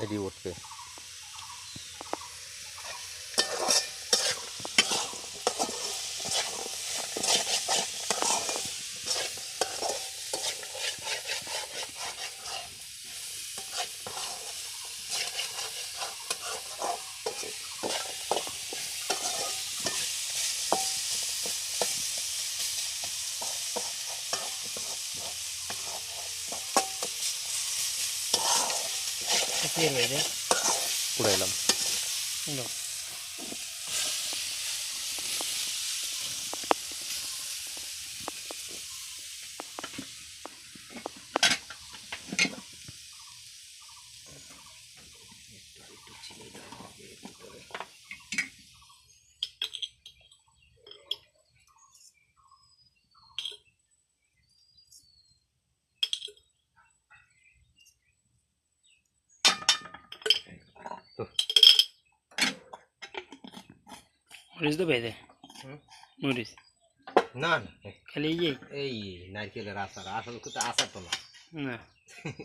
এটি উঠবে। উড়াইলাম। মরিচ দেবে মরিচ না খালি এই নারকেলের আচার, আসলে কিন্তু আচার তো না,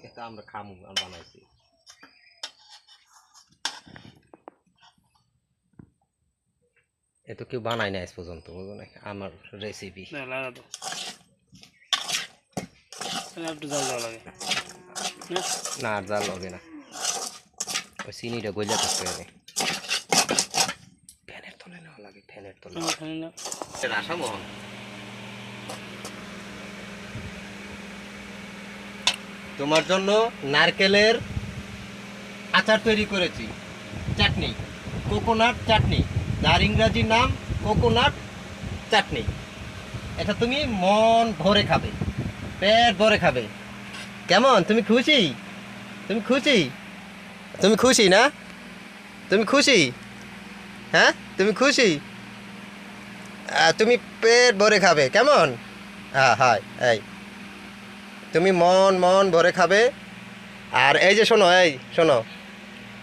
এটা আমরা খামু বানাইছি। এত কেউ বানায় না আজ পর্যন্ত, বুঝলো না, আমার রেসিপি। না আর জাল হবে না, ওই চিনিটা গইলা থাকতে হবে। ফ্যানের তলে নেওয়া লাগে, ফ্যানের তলে। রাসামোহন তোমার জন্য নারকেলের আচার তৈরি করেছি, চাটনি, কোকোনাট চাটনি, যার ইংরাজি নাম কোকোনাট চাটনি। এটা তুমি মন ভরে খাবে, পেট ভরে খাবে। কেমন, তুমি খুশি? তুমি খুশি? তুমি খুশি না? তুমি খুশি? হ্যাঁ তুমি খুশি? তুমি পেট ভরে খাবে, কেমন? হ্যাঁ হয়, এই তুমি মন ভরে খাবে। আর এই যে শোনো, এই শোনো,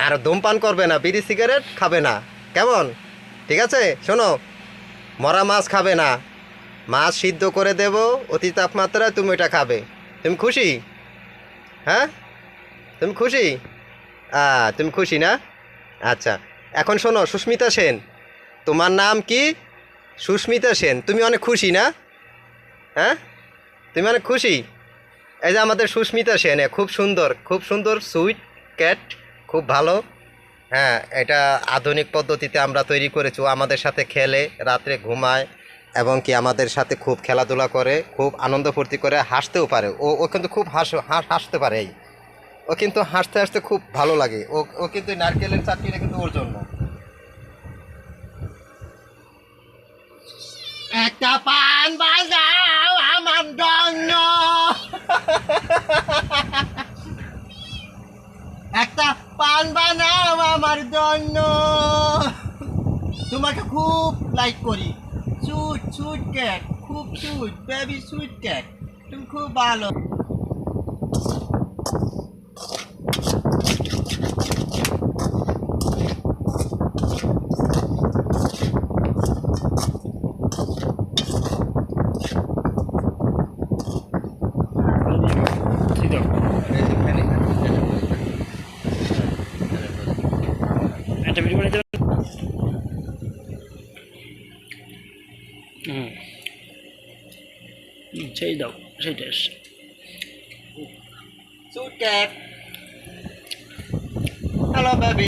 আর ধূমপান করবে না, বিড়ি সিগারেট খাবে না, কেমন? ঠিক আছে, শোনো, মরা মাছ খাবে না, মাছ সিদ্ধ করে দেব অতি তাপমাত্রায়, তুমি এটা খাবে। তুমি খুশি? হ্যাঁ তুমি খুশি? তুমি খুশি না? আচ্ছা, এখন শোনো, সুস্মিতা সেন, তোমার নাম কি? সুস্মিতা সেন, তুমি অনেক খুশি না? হ্যাঁ তুমি অনেক খুশি? এই যে আমাদের সুস্মিতা সেন, খুব সুন্দর সুইট ক্যাট, খুব ভালো। হ্যাঁ, এটা আধুনিক পদ্ধতিতে আমরা তৈরি করেছি। ও আমাদের সাথে খেলে, রাত্রে ঘুমায়, এবং কি আমাদের সাথে খুব খেলাধুলা করে, খুব আনন্দ ফুর্তি করে, হাসতেও পারে। ও কিন্তু খুব হাসতে পারে। ও কিন্তু হাসতে হাসতে খুব ভালো লাগে। ও কিন্তু নারকেলের চাটনিটা কিন্তু ওর জন্য। একটা পান বাজাও আমার জন্য, একটা পান বানাও আমার জন্য, তোমাকে খুব লাইক করি। সুইট ক্যাট, খুব সুইট, বেবি সুইট ক্যাট, তুমি খুব ভালো। একটা ভিডিও বানাইতে সেই দাও, সেইটা সুইট ক্যাট, হ্যালো বেবি।